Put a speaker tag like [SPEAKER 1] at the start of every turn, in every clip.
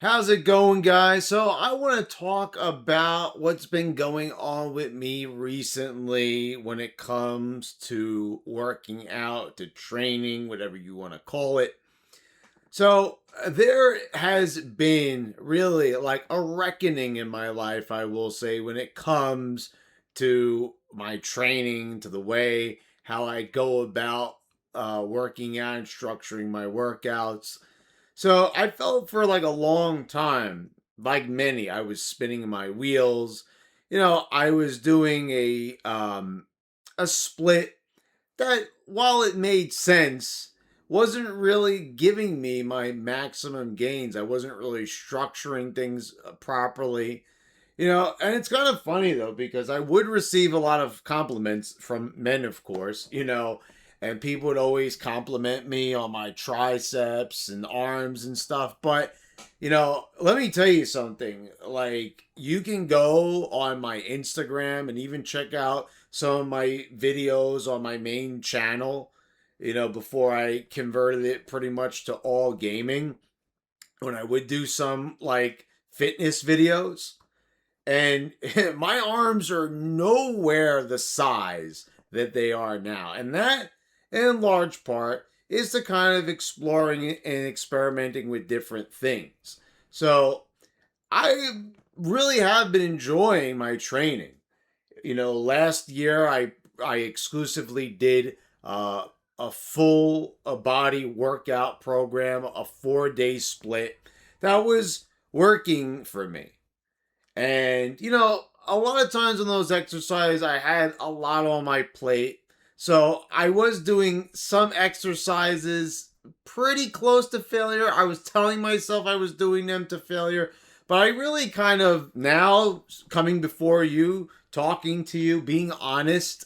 [SPEAKER 1] How's it going, guys? So, I want to talk about what's been going on with me recently when it comes to working out, to training, whatever you want to call it. There has been really like a reckoning in my life, I will say, when it comes to my training, to the way how I go about working out and structuring my workouts. So I felt for like a long time, like many, I was spinning my wheels. I was doing a split that, while it made sense, wasn't really giving me my maximum gains. I wasn't really structuring things properly. And it's kind of funny though, because I would receive a lot of compliments from men, of course, and people would always compliment me on my triceps and arms and stuff. But, let me tell you something. Like, you can go on my Instagram and even check out some of my videos on my main channel, before I converted it pretty much to all gaming, when I would do some like fitness videos, and my arms are nowhere the size that they are now. And that, in large part, is the kind of exploring and experimenting with different things. So I really have been enjoying my training. Last year I exclusively did a full body workout program, a 4 day split that was working for me. And, a lot of times on those exercises, I had a lot on my plate. So I was doing some exercises pretty close to failure. I was telling myself I was doing them to failure. But I really kind of, now coming before you, talking to you, being honest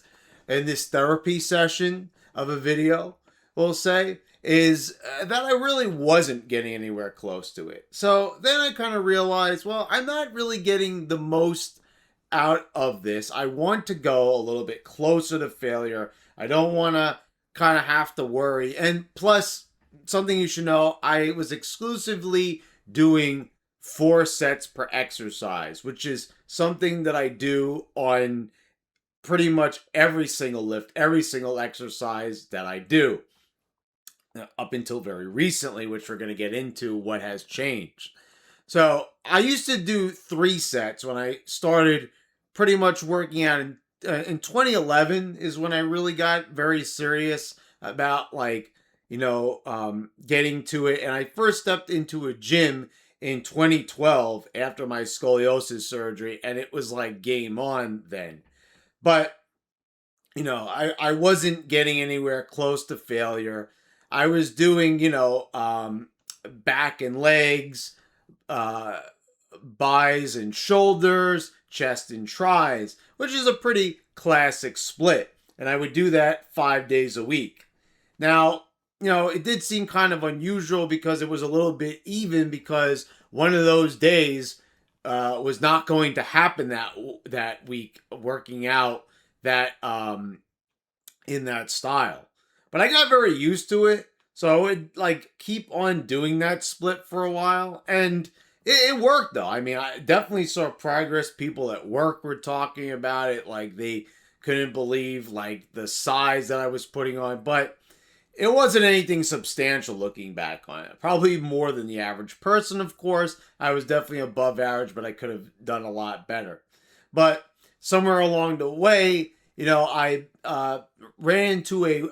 [SPEAKER 1] in this therapy session of a video, we'll say, is that I really wasn't getting anywhere close to it. So then I kind of realized, well, I'm not really getting the most out of this. I want to go a little bit closer to failure. I don't want to kind of have to worry. And plus, something you should know, I was exclusively doing 4 sets per exercise, which is something that I do on pretty much every single lift, every single exercise that I do, up until very recently, which we're going to get into what has changed. So I used to do 3 sets when I started pretty much working out in 2011 is when I really got very serious about, like, getting to it. And I first stepped into a gym in 2012 after my scoliosis surgery, and it was like game on then. But I wasn't getting anywhere close to failure. I was doing, back and legs, uh, buys and shoulders, chest and tries, which is a pretty classic split. And I would do that 5 days a week. Now, it did seem kind of unusual because it was a little bit even, because one of those days was not going to happen that week, working out that in that style. But I got very used to it, so I would like keep on doing that split for a while, and it worked though. I mean, I definitely saw progress. People at work were talking about it, like they couldn't believe like the size that I was putting on, but it wasn't anything substantial looking back on it. Probably more than the average person, of course. I was definitely above average, but I could have done a lot better. But somewhere along the way, I ran into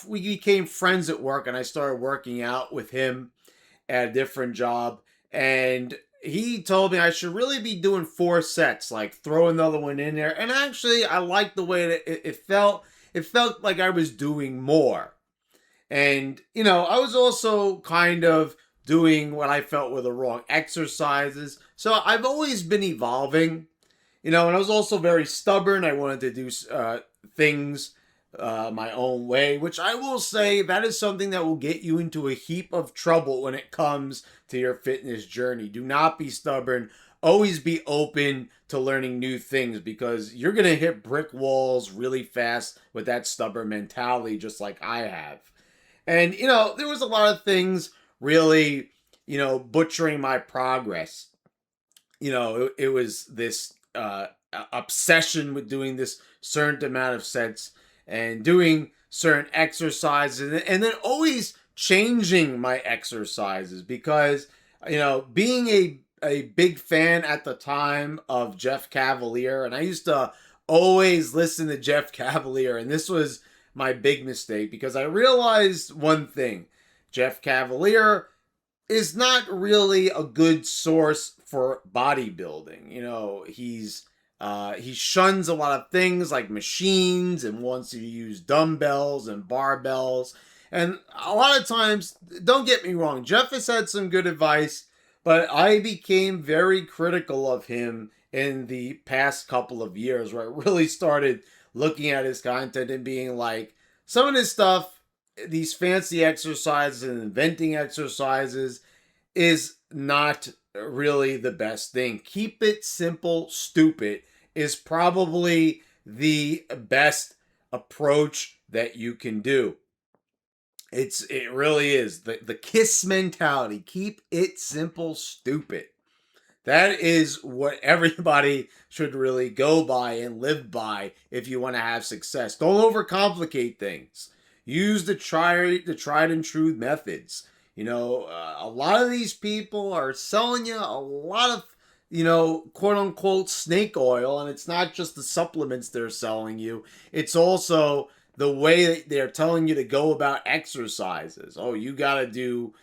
[SPEAKER 1] we became friends at work, and I started working out with him at a different job. And he told me I should really be doing 4 sets, like throw another one in there. And actually, I liked the way that it felt. It felt like I was doing more. And, I was also kind of doing what I felt were the wrong exercises. So I've always been evolving, and I was also very stubborn. I wanted to do things my own way, which I will say that is something that will get you into a heap of trouble when it comes to your fitness journey. Do not be stubborn. Always be open to learning new things, because you're going to hit brick walls really fast with that stubborn mentality, just like I have. And, there was a lot of things really butchering my progress. It was this obsession with doing this certain amount of sets and doing certain exercises, and then always changing my exercises because being a big fan at the time of Jeff Cavalier, and I used to always listen to Jeff Cavalier, and this was my big mistake because I realized one thing: Jeff Cavalier is not really a good source for bodybuilding. He shuns a lot of things like machines and wants you to use dumbbells and barbells. And a lot of times, don't get me wrong, Jeff has had some good advice, but I became very critical of him in the past couple of years where I really started looking at his content and being like, some of his stuff, these fancy exercises and inventing exercises, is not really the best thing. Keep it simple, stupid is probably the best approach that you can do. It really is. The KISS mentality. Keep it simple, stupid. That is what everybody should really go by and live by if you want to have success. Don't overcomplicate things. Use the tried and true methods. A lot of these people are selling you a lot of, quote unquote snake oil, and it's not just the supplements they're selling you. It's also the way that they're telling you to go about exercises. Oh, you got to do,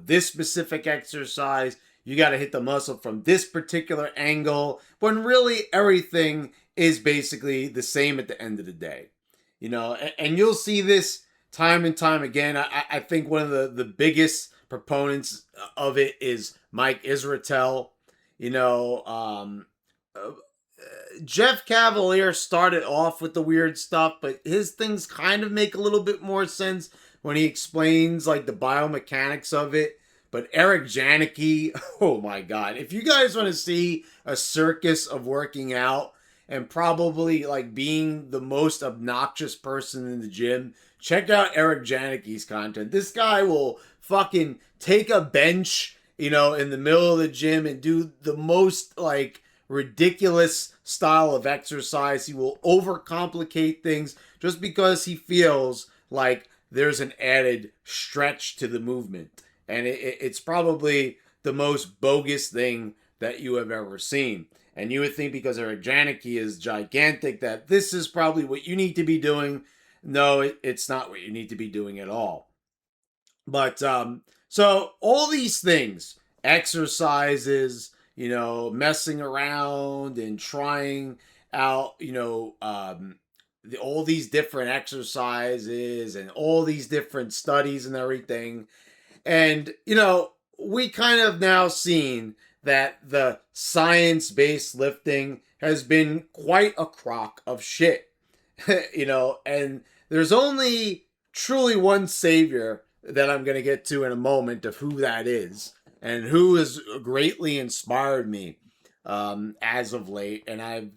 [SPEAKER 1] this specific exercise. You got to hit the muscle from this particular angle, when really everything is basically the same at the end of the day. And you'll see this time and time again. I think one of the biggest proponents of it is Mike Israetel. Jeff Cavalier started off with the weird stuff, but his things kind of make a little bit more sense when he explains like the biomechanics of it. But Eric Janicki, oh my God. If you guys want to see a circus of working out and probably like being the most obnoxious person in the gym, check out Eric Janicki's content. This guy will fucking take a bench, in the middle of the gym and do the most like ridiculous style of exercise. He will overcomplicate things just because he feels like there's an added stretch to the movement. And it's probably the most bogus thing that you have ever seen. And you would think because Eric Janicki is gigantic that this is probably what you need to be doing. No, it's not what you need to be doing at all. But so all these things, exercises, messing around and trying out, all these different exercises and all these different studies and everything. And, we kind of now seen that the science-based lifting has been quite a crock of shit, and there's only truly one savior that I'm going to get to in a moment of who that is and who has greatly inspired me as of late. And I've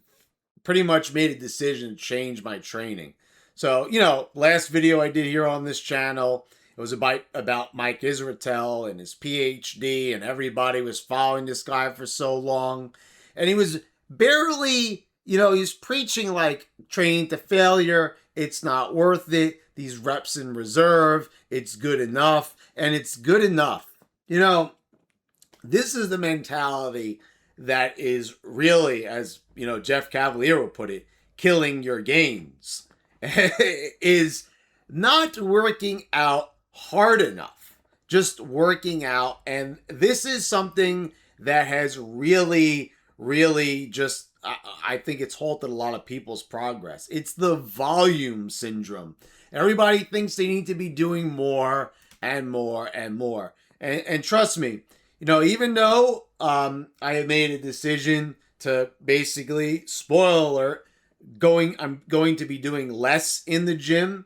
[SPEAKER 1] pretty much made a decision to change my training. So, last video I did here on this channel, it was about Mike Israetel and his PhD, and everybody was following this guy for so long. And he was barely, he was preaching like training to failure. It's not worth it. These reps in reserve. It's good enough. And it's good enough. This is the mentality that is really, as, Jeff Cavalier would put it, killing your gains. Is not working out hard enough, just working out. And this is something that has really, really just, I think it's halted a lot of people's progress. It's the volume syndrome. Everybody thinks they need to be doing more and more and more. And trust me, even though I have made a decision to basically, spoiler alert, I'm going to be doing less in the gym.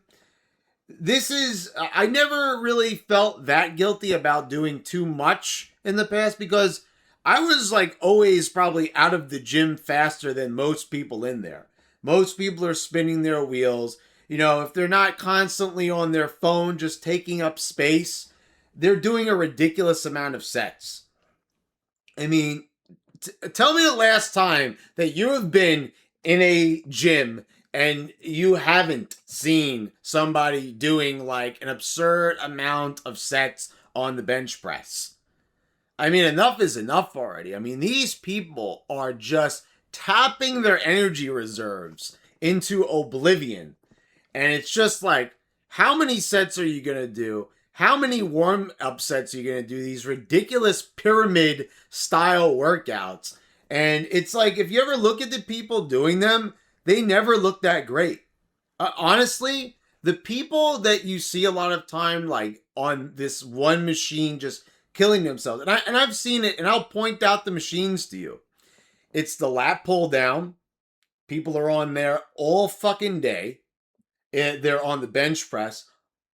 [SPEAKER 1] I never really felt that guilty about doing too much in the past because I was like always probably out of the gym faster than most people in there. Most people are spinning their wheels. If they're not constantly on their phone just taking up space, they're doing a ridiculous amount of sets. I mean, tell me the last time that you have been in a gym and you haven't seen somebody doing like an absurd amount of sets on the bench press. I mean, enough is enough already. I mean, these people are just tapping their energy reserves into oblivion. And it's just like, how many sets are you going to do? How many warm up sets are you going to do? These ridiculous pyramid style workouts. And it's like, if you ever look at the people doing them, they never look that great. Honestly, the people that you see a lot of time, like on this one machine, just killing themselves. And I've seen it, and I'll point out the machines to you. It's the lat pull down. People are on there all fucking day. They're on the bench press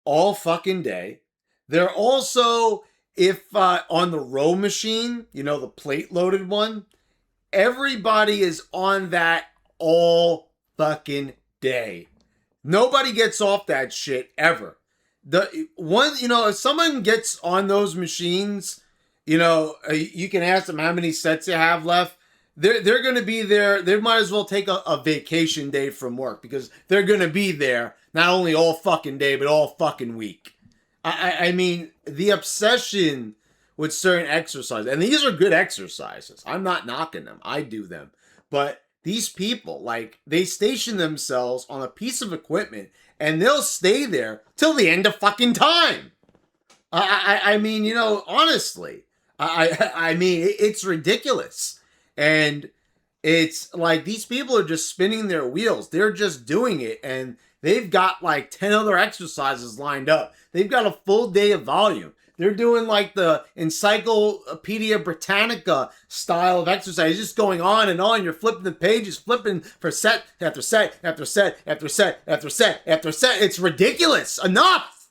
[SPEAKER 1] all fucking day. They're also, if on the row machine, you know, the plate loaded one, everybody is on that all fucking day. Nobody gets off that shit ever. The one, you know, if someone gets on those machines, you know, you can ask them how many sets you have left. They're going to be there. They might as well take a vacation day from work, because they're going to be there not only all fucking day, but all fucking week. I mean, the obsession with certain exercises, and these are good exercises. I'm not knocking them. I do them. But these people, like, they station themselves on a piece of equipment and they'll stay there till the end of fucking time. I mean, you know, honestly, I mean, it's ridiculous. And it's like these people are just spinning their wheels. They're just doing it, and they've got like 10 other exercises lined up. They've got a full day of volume. They're doing like the Encyclopedia Britannica style of exercise, just going on and on. You're flipping the pages, flipping for set after set after set after set after set after set. It's ridiculous. Enough.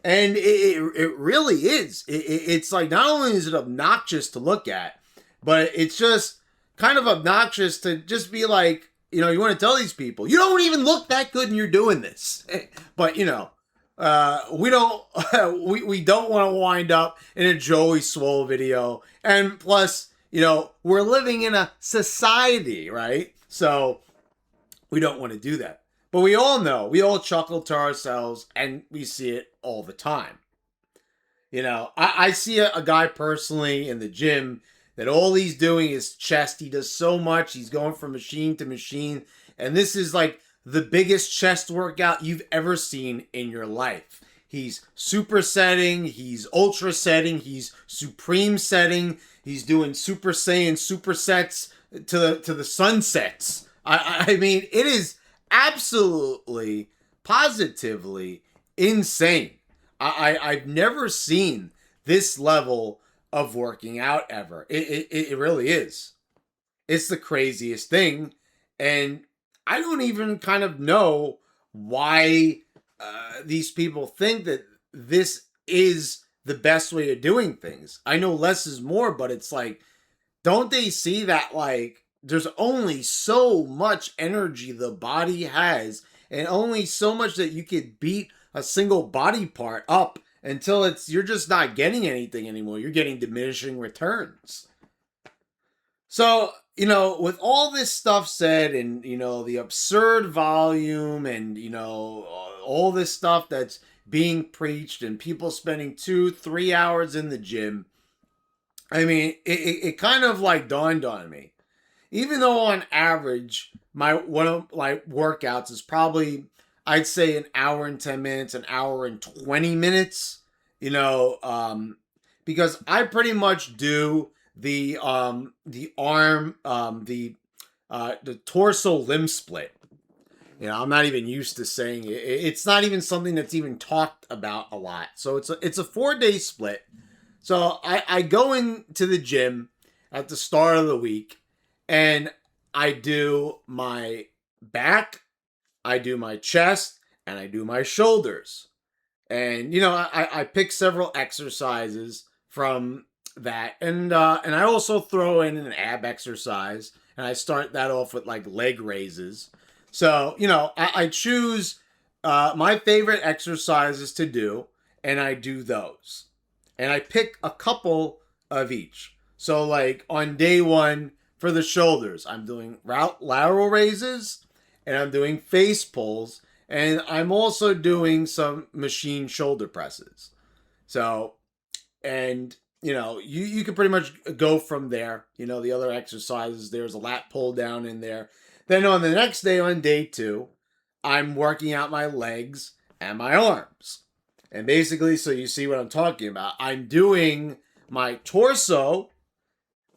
[SPEAKER 1] And it really is. It's like, not only is it obnoxious to look at, but it's just kind of obnoxious to just be like, you know, you want to tell these people, you don't even look that good and you're doing this. But, you know, we don't we don't want to wind up in a Joey Swole video. And plus, you know, we're living in a society, right? So we don't want to do that. But we all know, we all chuckle to ourselves, and we see it all the time. You know, I see a guy personally in the gym that all he's doing is chest. He does so much. He's going from machine to machine. And this is like the biggest chest workout you've ever seen in your life. He's supersetting. He's ultra setting. He's supreme setting. He's doing Super Saiyan supersets to the sunsets. I mean, it is absolutely, positively insane. I've never seen this level of working out ever. It really is. It's the craziest thing. And I don't even kind of know why these people think that this is the best way of doing things. I know less is more, but it's like, don't they see that, like, there's only so much energy the body has, and only so much that you could beat a single body part up until you're just not getting anything anymore. You're getting diminishing returns. So, you know, with all this stuff said, and, you know, the absurd volume, and, you know, all this stuff that's being preached, and people spending 2-3 hours in the gym, I mean, it kind of like dawned on me. Even though on average, one of my workouts is probably, I'd say, an hour and 10 minutes, an hour and 20 minutes, you know, because I pretty much do the arm, the torso limb split. You know, I'm not even used to saying it. It's not even something that's even talked about a lot. So it's a 4-day split. So I go into the gym at the start of the week, and I do my back, I do my chest, and I do my shoulders. And, you know, I pick several exercises from that. And I also throw in an ab exercise. And I start that off with, like, leg raises. So, you know, I choose my favorite exercises to do. and I do those. And I pick a couple of each. So, like on day one for the shoulders, I'm doing lateral raises and I'm doing face pulls. And I'm also doing some machine shoulder presses. So, and you can pretty much go from there. The other exercises, there's a lat pull down in there. Then on the next day, on day two, I'm working out my legs and my arms. And basically, so you see what I'm talking about, I'm doing my torso,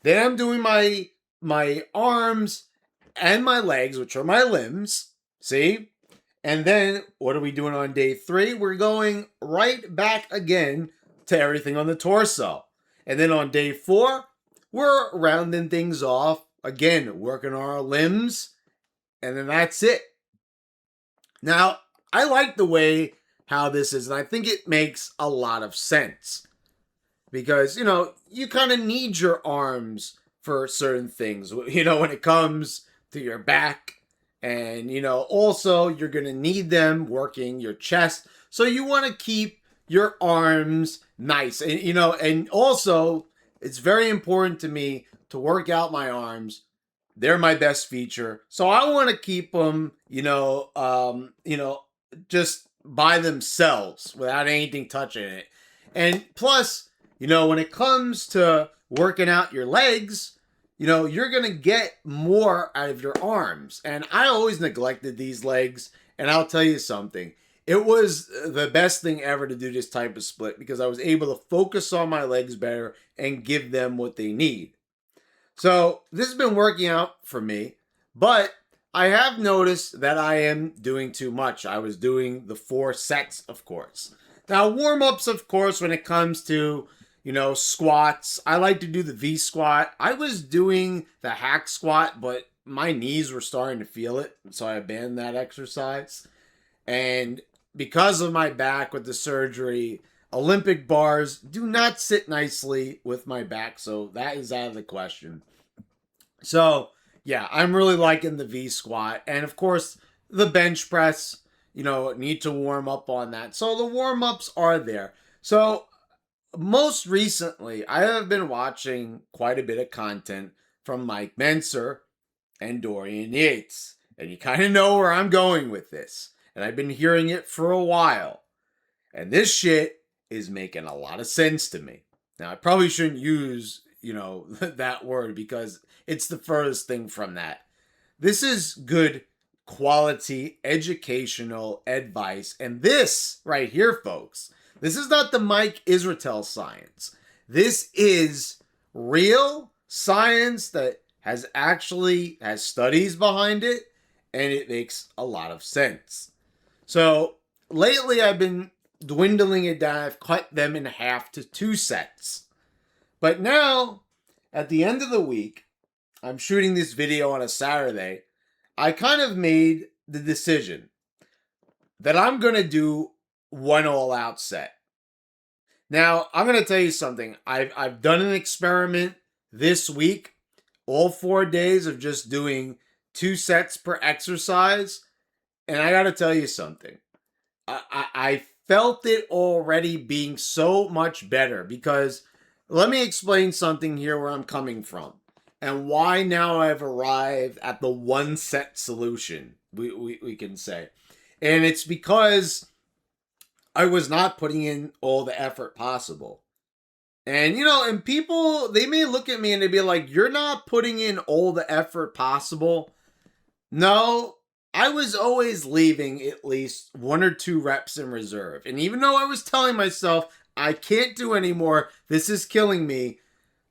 [SPEAKER 1] then I'm doing my arms and my legs, which are my limbs. See? And then what are we doing on day three? We're going right back again to everything on the torso. And then on day four, we're rounding things off. Again, working on our limbs. And then that's it. Now, I like the way how this is, and I think it makes a lot of sense. Because, you kind of need your arms for certain things. When it comes to your back. And, also you're going to need them working your chest. So you want to keep your arms nice. And, and also it's very important to me to work out my arms. They're my best feature. So I want to keep them, just by themselves without anything touching it. And plus, when it comes to working out your legs, you're going to get more out of your arms. And I always neglected these legs. And I'll tell you something. It was the best thing ever to do this type of split because I was able to focus on my legs better and give them what they need. So this has been working out for me. But I have noticed that I am doing too much. I was doing the 4 sets, of course. Now, warm-ups, of course, when it comes to squats. I like to do the V squat. I was doing the hack squat, but my knees were starting to feel it. So I abandoned that exercise. And because of my back with the surgery, Olympic bars do not sit nicely with my back. So that is out of the question. So, yeah, I'm really liking the V squat. And of course, the bench press, need to warm up on that. So the warm-ups are there. So most recently, I have been watching quite a bit of content from Mike Mentzer and Dorian Yates. And you kind of know where I'm going with this. And I've been hearing it for a while. And this shit is making a lot of sense to me. Now, I probably shouldn't use, that word because it's the furthest thing from that. This is good quality educational advice. And this right here, folks, this is not the Mike Israetel science. This is real science that has studies behind it, and it makes a lot of sense. So lately I've been dwindling it down. I've cut them in half to 2 sets. But now, at the end of the week, I'm shooting this video on a Saturday. I kind of made the decision that I'm going to do one all-out set. Now, I'm going to tell you something. I've done an experiment this week, all 4 days of just doing 2 sets per exercise, and I got to tell you something. I felt it already being so much better because let me explain something here where I'm coming from and why now I've arrived at the 1 set solution, we can say. And it's because I was not putting in all the effort possible. And, and people, they may look at me and they'd be like, you're not putting in all the effort possible. No, I was always leaving at least 1 or 2 reps in reserve. And even though I was telling myself, I can't do anymore, this is killing me.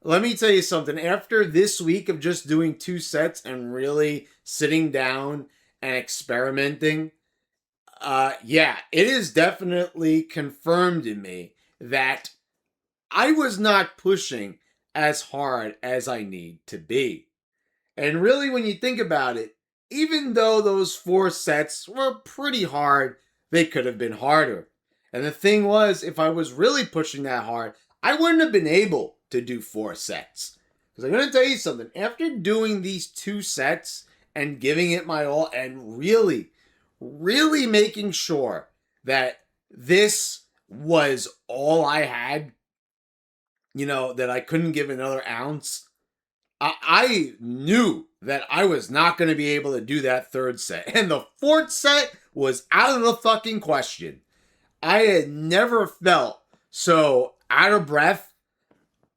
[SPEAKER 1] Let me tell you something. After this week of just doing 2 sets and really sitting down and experimenting, it is definitely confirmed in me that I was not pushing as hard as I need to be. And really, when you think about it, even though those 4 sets were pretty hard, they could have been harder. And the thing was, if I was really pushing that hard, I wouldn't have been able to do 4 sets. Because I'm going to tell you something. After doing these 2 sets and giving it my all and really making sure that this was all I had, that I couldn't give another ounce, I knew that I was not going to be able to do that third set. And the fourth set was out of the fucking question. I had never felt so out of breath.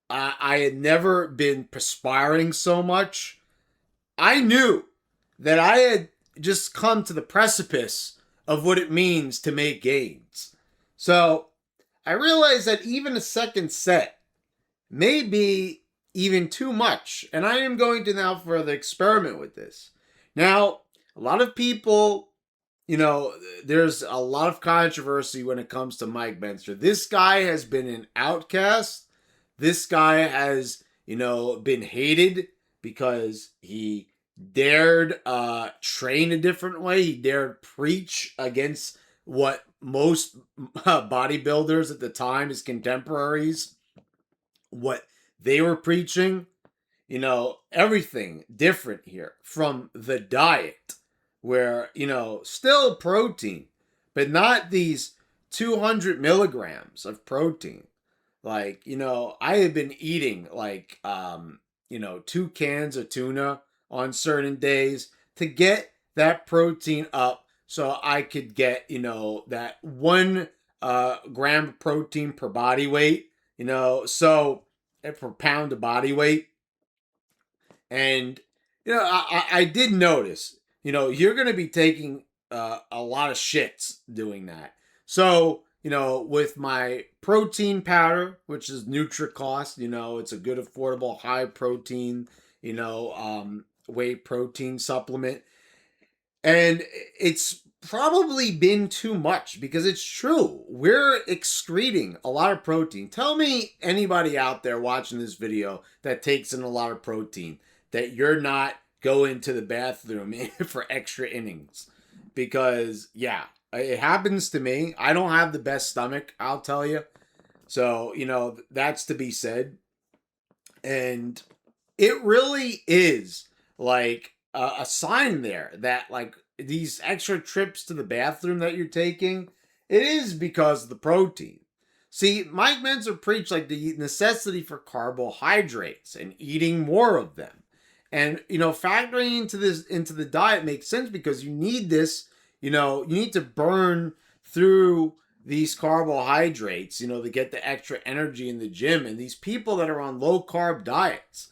[SPEAKER 1] I had never been perspiring so much. I knew that I had just come to the precipice of what it means to make gains. So I realized that even a second set may be even too much. And I am going to now further experiment with this. Now, a lot of people, there's a lot of controversy when it comes to Mike Mentzer. This guy has been an outcast. This guy has, been hated because he dared train a different way. He dared preach against what most bodybuilders at the time, his contemporaries, what they were preaching. Everything different here, from the diet, where, still protein, but not these 200 milligrams of protein. Like, I had been eating like, 2 cans of tuna on certain days to get that protein up so I could get, that 1 gram of protein per body weight, so per pound of body weight. And, I did notice, you're going to be taking a lot of shits doing that. So, with my protein powder, which is NutriCost, it's a good, affordable, high protein, whey protein supplement. And it's probably been too much, because it's true. We're excreting a lot of protein. Tell me anybody out there watching this video that takes in a lot of protein that you're not going to the bathroom for extra innings. Because, yeah, it happens to me. I don't have the best stomach, I'll tell you. So, that's to be said. And it really is like a sign there that, like, these extra trips to the bathroom that you're taking, it is because of the protein. See, Mike Mentzer preached like the necessity for carbohydrates and eating more of them. And, factoring into the diet makes sense, because you need this, you need to burn through these carbohydrates, to get the extra energy in the gym. And these people that are on low carb diets,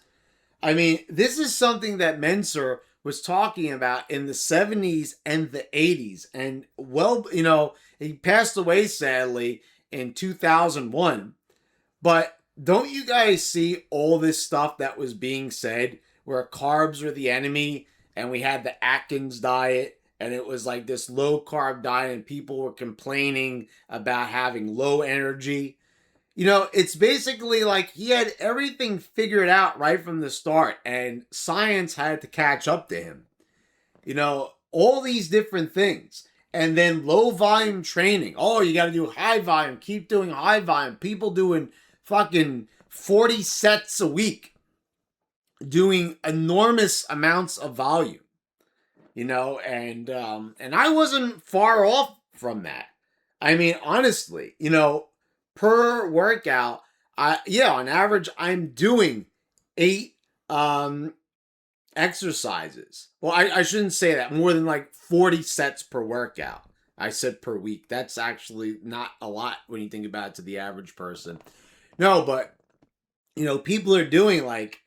[SPEAKER 1] I mean, this is something that Mentzer was talking about in the 70s and the 80s. And, well, he passed away sadly in 2001. But don't you guys see all this stuff that was being said, where carbs were the enemy, and we had the Atkins diet, and it was like this low carb diet, and people were complaining about having low energy? It's basically like he had everything figured out right from the start, and science had to catch up to him. All these different things. And then low volume training. Oh, you got to do high volume. Keep doing high volume. People doing fucking 40 sets a week, doing enormous amounts of volume. And I wasn't far off from that. I mean, honestly, per workout, on average, I'm doing 8 exercises. Well, I shouldn't say that. More than like 40 sets per workout. I said per week. That's actually not a lot when you think about it to the average person. No, but people are doing like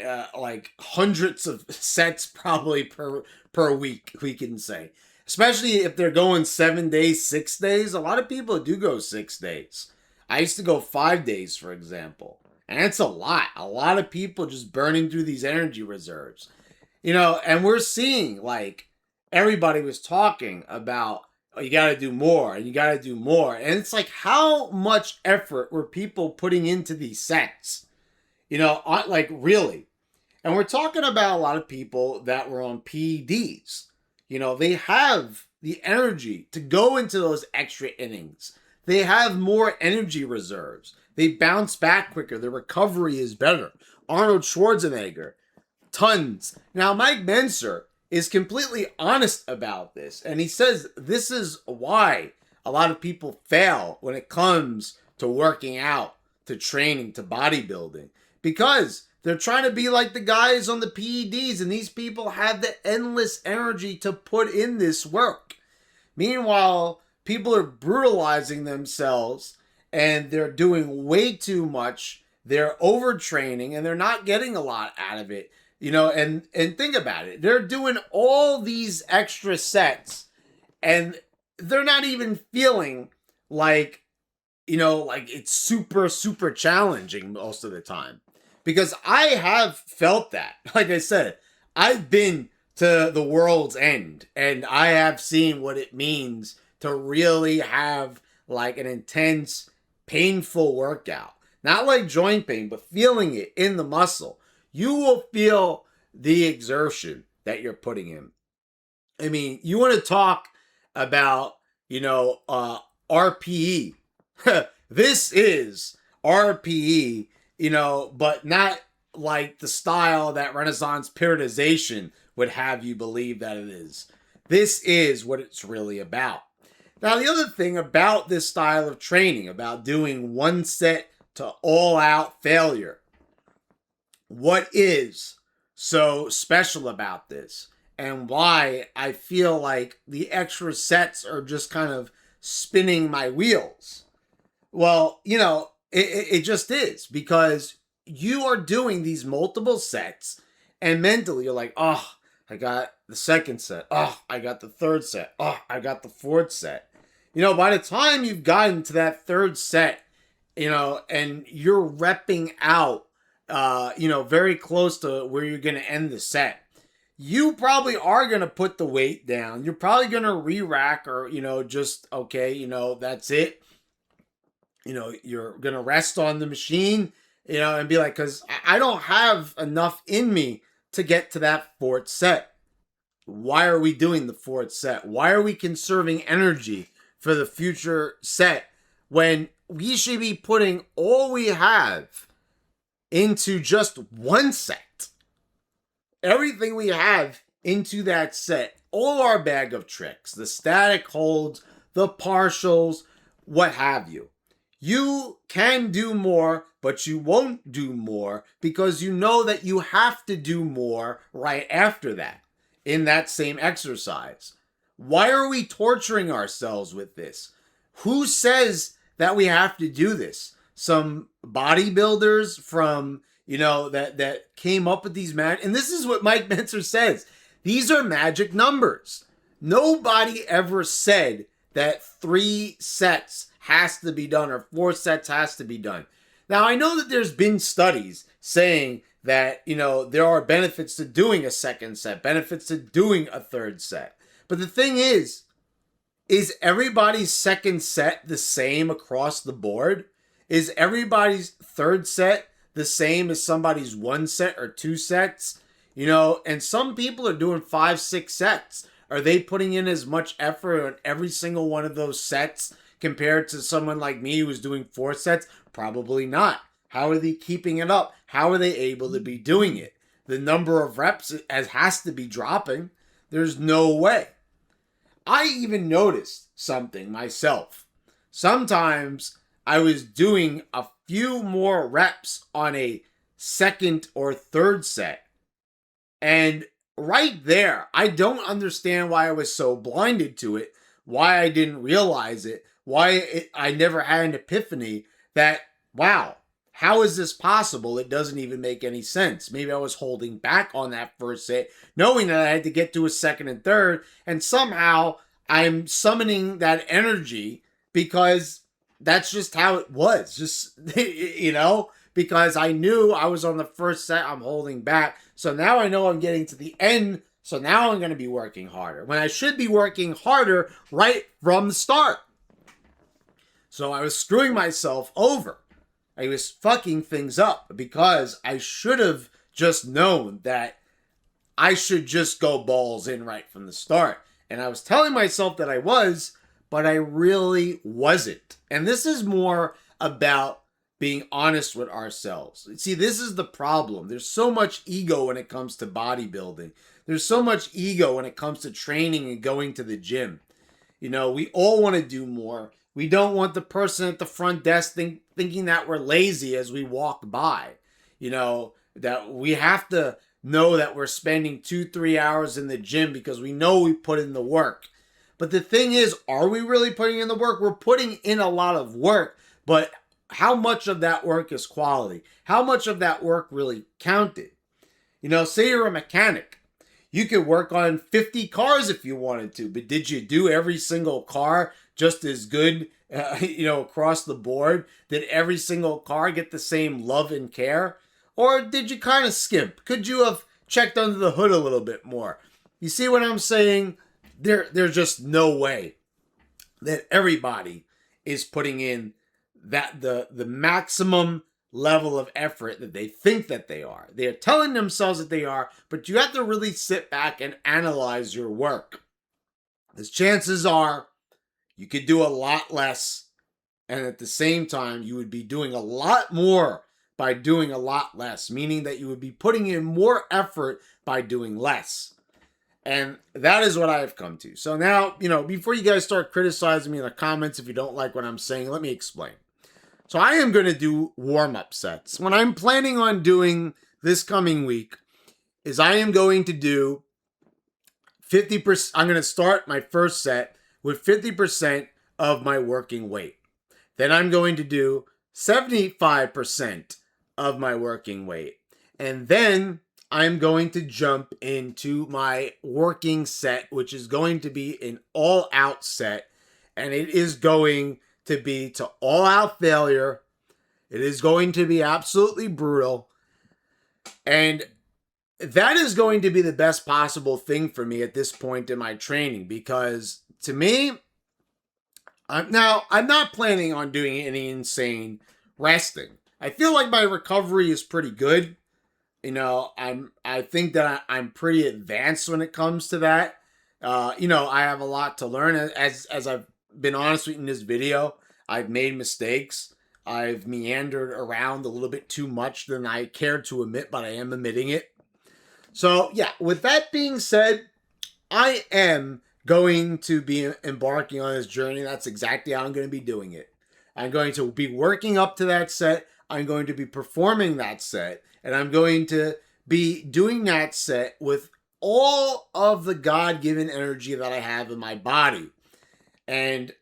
[SPEAKER 1] hundreds of sets probably per week, we can say. Especially if they're going 7 days, 6 days. A lot of people do go 6 days. I used to go 5 days, for example. And it's a lot. A lot of people just burning through these energy reserves. And we're seeing, like, everybody was talking about, oh, you got to do more, and you got to do more. And it's like, how much effort were people putting into these sets? Like, really. And we're talking about a lot of people that were on PEDs. They have the energy to go into those extra innings. They have more energy reserves. They bounce back quicker. Their recovery is better. Arnold Schwarzenegger, tons. Now, Mike Mentzer is completely honest about this. And he says, this is why a lot of people fail when it comes to working out, to training, to bodybuilding, because they're trying to be like the guys on the PEDs, and these people have the endless energy to put in this work. Meanwhile, people are brutalizing themselves and they're doing way too much. They're overtraining and they're not getting a lot out of it. And think about it. They're doing all these extra sets and they're not even feeling like, like it's super, super challenging most of the time. Because I have felt that. Like I said, I've been to the world's end and I have seen what it means to really have like an intense, painful workout. Not like joint pain, but feeling it in the muscle. You will feel the exertion that you're putting in. I mean, you want to talk about, RPE. This is RPE, but not like the style that Renaissance periodization would have you believe that it is. This is what it's really about. Now, the other thing about this style of training, about doing one set to all out failure, what is so special about this and why I feel like the extra sets are just kind of spinning my wheels? Well, it just is, because you are doing these multiple sets and mentally you're like, oh, I got the second set. Oh, I got the third set. Oh, I got the fourth set. By the time you've gotten to that third set, and you're repping out, very close to where you're going to end the set, you probably are going to put the weight down. You're probably going to re-rack or, just, okay, that's it. You're going to rest on the machine, and be like, because I don't have enough in me to get to that fourth set. Why are we doing the fourth set? Why are we conserving energy for the future set when we should be putting all we have into just one set? Everything we have into that set, all our bag of tricks, the static holds, the partials, what have you. You can do more, but you won't do more because you know that you have to do more right after that in that same exercise. Why are we torturing ourselves with this? Who says that we have to do this? Some bodybuilders from, that came up with these and this is what Mike Mentzer says. These are magic numbers. Nobody ever said that 3 sets has to be done or 4 sets has to be done. Now, I know that there's been studies saying that, there are benefits to doing a second set, benefits to doing a third set. But the thing is everybody's second set the same across the board? Is everybody's third set the same as somebody's 1 set or 2 sets? And some people are doing 5, 6 sets. Are they putting in as much effort on every single one of those sets compared to someone like me who's doing 4 sets? Probably not. How are they keeping it up? How are they able to be doing it? The number of reps has to be dropping. There's no way. I even noticed something myself. Sometimes I was doing a few more reps on a second or third set. And right there, I don't understand why I was so blinded to it, why I didn't realize it, I never had an epiphany that, wow, how is this possible? It doesn't even make any sense. Maybe I was holding back on that first set, knowing that I had to get to a second and third, and somehow I'm summoning that energy because that's just how it was. Just, because I knew I was on the first set, I'm holding back. So now I know I'm getting to the end, so now I'm going to be working harder, when I should be working harder right from the start. So I was screwing myself over. I was fucking things up because I should have just known that I should just go balls in right from the start. And I was telling myself that I was, but I really wasn't. And this is more about being honest with ourselves. See, this is the problem. There's so much ego when it comes to bodybuilding. There's so much ego when it comes to training and going to the gym. We all want to do more. We don't want the person at the front desk thinking that we're lazy as we walk by. That we have to know that we're spending 2, 3 hours in the gym because we know we put in the work. But the thing is, are we really putting in the work? We're putting in a lot of work, but how much of that work is quality? How much of that work really counted? Say you're a mechanic. You could work on 50 cars if you wanted to, but did you do every single car just as good, across the board? Did every single car get the same love and care? Or did you kind of skimp? Could you have checked under the hood a little bit more? You see what I'm saying? There's just no way that everybody is putting in the maximum level of effort that they think that they are. They're telling themselves that they are, but you have to really sit back and analyze your work. Because chances are you could do a lot less, and at the same time, you would be doing a lot more by doing a lot less, meaning that you would be putting in more effort by doing less. And that is what I have come to. So now, before you guys start criticizing me in the comments if you don't like what I'm saying, let me explain. So I am going to do warm-up sets. What I'm planning on doing this coming week is I am going to do 50%. I'm going to start my first set with 50% of my working weight. Then I'm going to do 75% of my working weight. And then I'm going to jump into my working set, which is going to be an all-out set. And it is going to be to all-out failure. It is going to be absolutely brutal. And that is going to be the best possible thing for me at this point in my training, because to me, I'm not planning on doing any insane resting. I feel like my recovery is pretty good. I think that I'm pretty advanced when it comes to that. I have a lot to learn. As I've been honest with you in this video, I've made mistakes. I've meandered around a little bit too much than I cared to admit, but I am admitting it. So yeah, with that being said, I am going to be embarking on this journey. That's exactly how I'm going to be doing it. I'm going to be working up to that set. I'm going to be performing that set. And I'm going to be doing that set with all of the God-given energy that I have in my body. And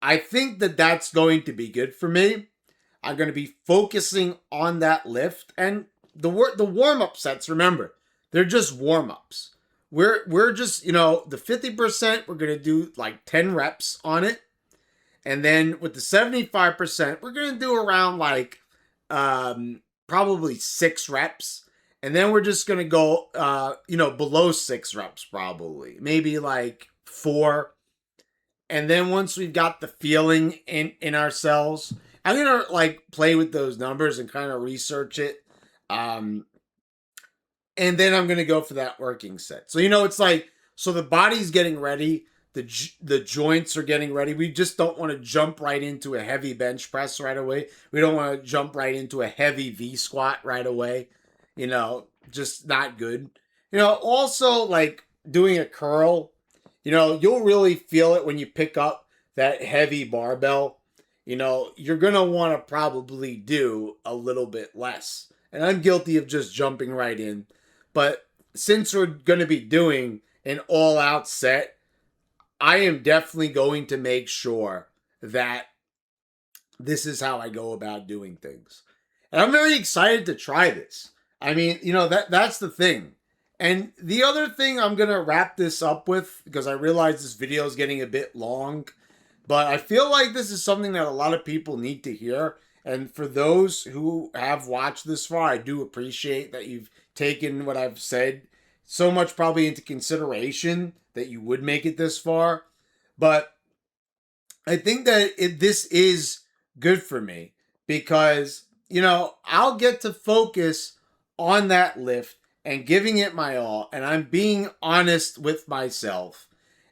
[SPEAKER 1] I think that that's going to be good for me. I'm going to be focusing on that lift. And the warm-up sets, remember, they're just warm-ups. We're just, the 50%, we're going to do like 10 reps on it. And then with the 75%, we're going to do around like probably 6 reps. And then we're just going to go, below 6 reps probably. Maybe like 4. And then once we've got the feeling in ourselves, I'm going to like play with those numbers and kind of research it. And then I'm going to go for that working set. So, it's like, so the body's getting ready. The joints are getting ready. We just don't want to jump right into a heavy bench press right away. We don't want to jump right into a heavy V squat right away. Just not good. Also like doing a curl, you'll really feel it when you pick up that heavy barbell. You're going to want to probably do a little bit less. And I'm guilty of just jumping right in. But since we're going to be doing an all-out set, I am definitely going to make sure that this is how I go about doing things. And I'm very excited to try this. I mean, that's the thing. And the other thing I'm going to wrap this up with, because I realize this video is getting a bit long, but I feel like this is something that a lot of people need to hear. And for those who have watched this far, I do appreciate that you've taken what I've said so much probably into consideration that you would make it this far. But I think that this is good for me because, I'll get to focus on that lift and giving it my all. And I'm being honest with myself.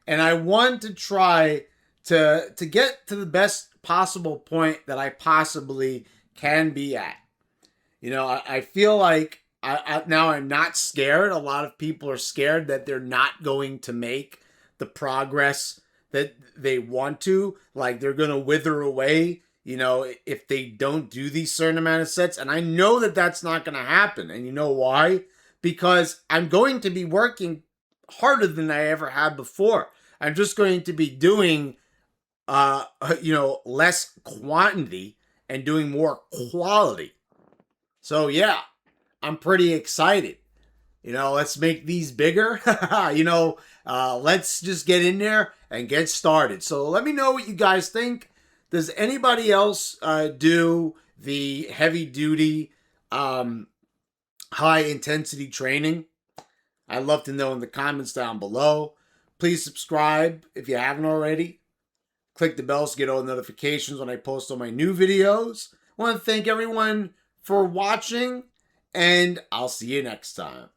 [SPEAKER 1] And I want to try to get to the best possible point that I possibly can be at. I feel like now I'm not scared. A lot of people are scared that they're not going to make the progress that they want to, like they're going to wither away, if they don't do these certain amount of sets. And I know that that's not going to happen. And you know why? Because I'm going to be working harder than I ever had before. I'm just going to be doing, less quantity and doing more quality. So yeah, I'm pretty excited. Let's make these bigger. Let's just get in there and get started. So let me know what you guys think. Does anybody else do the heavy duty, high intensity training? I'd love to know in the comments down below. Please subscribe if you haven't already. Click the bell to get all the notifications when I post all my new videos. I want to thank everyone for watching, and I'll see you next time.